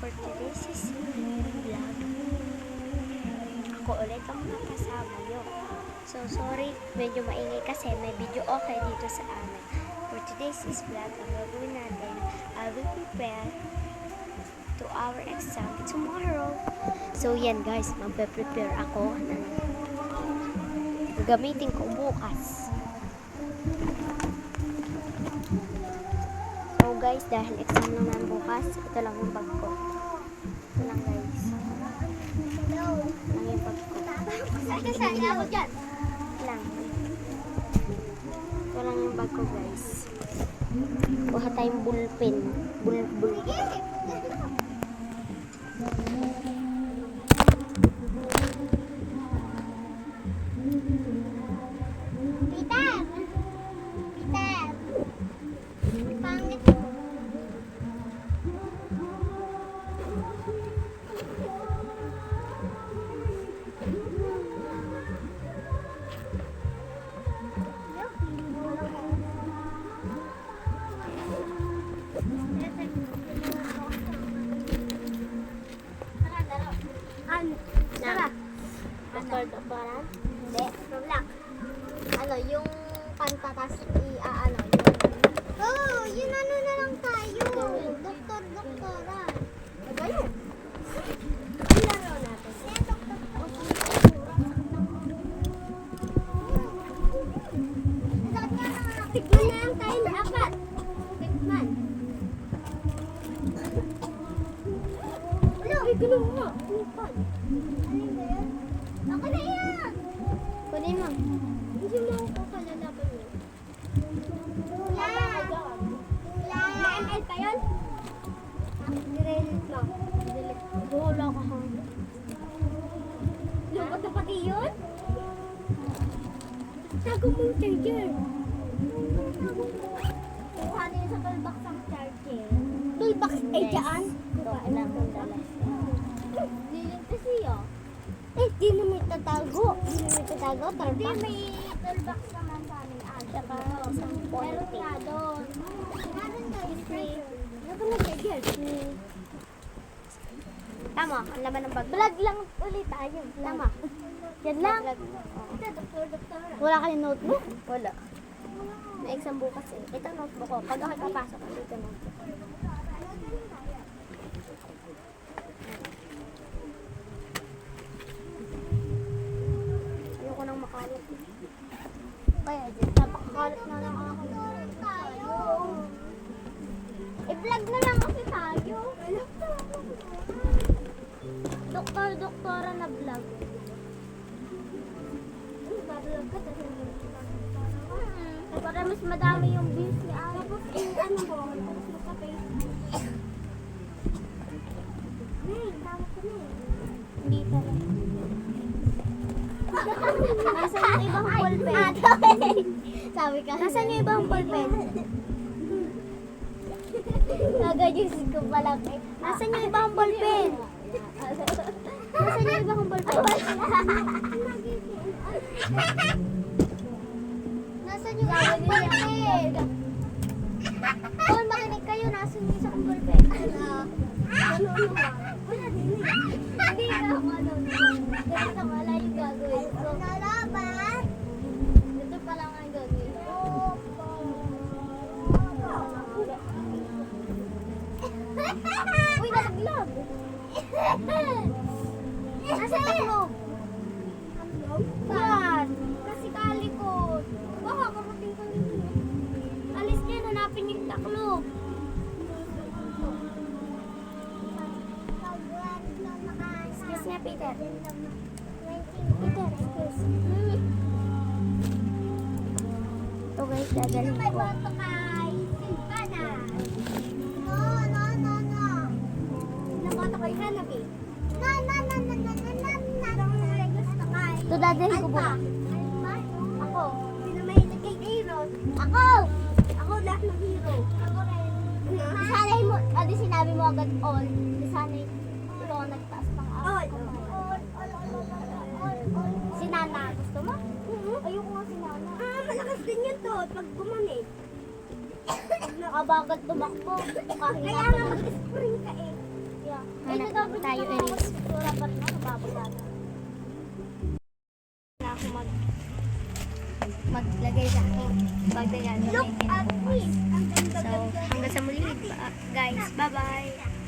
for today's vlog, ako ulit ang kasama nyo. So, sorry, medyo maingay kasi may video okay dito sa amin. For today's vlog, ang gagawin natin, I will prepare to our exam tomorrow. So, yan guys, magpe-prepare ako ng gagamitin ko bukas. So guys, dahil exam naman bukas, ito lang yung bag ko. Ito lang guys. Ito lang yung bag ko. Saan ako dyan? Lang. Ito lang yung bag ko guys. Kuha tayong bullpen. Bull. Doktoran? Hindi. Problak. Ano, yung pantatas ano, yung... yun ano na lang tayo. Doktora. Ano yun? Ang laro natin. Tikman na lang tayo na apat. Tikman. Ano? Ay, gulong mo. Tikman. Ano ba yan? Ako na yan! Kunin mo. Hindi mo ako kalalaban mo. May ML pa yun? Nirelate mo. Wala ka ha. Lupot na pati yun? Tago mo yung charger. Kuha nila sa toolbox ang charger. Toolbox ay dyan? Kuha lang ang dalas. Lilintas siya. Di na may tatago. Hindi, may toolbox naman sa amin. Saka isang meron nga doon. Meron tayo free. Ano ba nag-get? Tama, ang laman ng bag. Vlog lang ulit tayo. Tama. Yan lang. Ito, doktor. Wala kayong notebook? Wala. May exam bukas eh. Ito notebook ko. Pag ako papasok, ito notebook. Kaya dyan, napakakalat na lang ako. I-vlog na lang kasi tayo. Doktora na vlog. Bablog ka kasi para mas madami yung views ni Ari. Tapos ano mo, tapos mo sa Facebook. Tawag ko na hindi talaga. Nasaan yung ibang ballpen? Sabi ka. Nasaan yung ibang ballpen? Nagajusin ko pala kay. Nasaan yung ibang ballpen? Nasaan yung ibang ballpen? Nasaan yung ibang ballpen? Kung makinig kayo, nasaan yung isang ballpen? Hindi ka ako ano. Ganito ka pala yung gagawin. Nalaban? Ganito pa lang ang gagawin. Uy, nalaglag! Nasa itlog? Yan! Kasi kalikot. Baka karating ka nito. Alis niya, hanapin yung taklog. Excuse me, Peter. Peter, excuse. Ito guys, dadalhin ko. Naboto kay Hanabi. Ito dadalhin ko ba? Ako. Sino mahilig kay hero? Ako! Ako lahat ng hero. Ako rin. Sanay mo, adi sinabi mo agad all. Sanay ikaw ang nagtaas pang all. Si Nana, gusto mo? Ayoko nga si Nana. Malakas din yan to, pag gumamit. Nakabagat tumakbo. Kaya nga mag-spring ka eh. Hanap lang tayo erase. Na ako maglagay sa aking pagdagan. Look at this. Ang ganda. So, hanggang sa muli, guys. Bye-bye!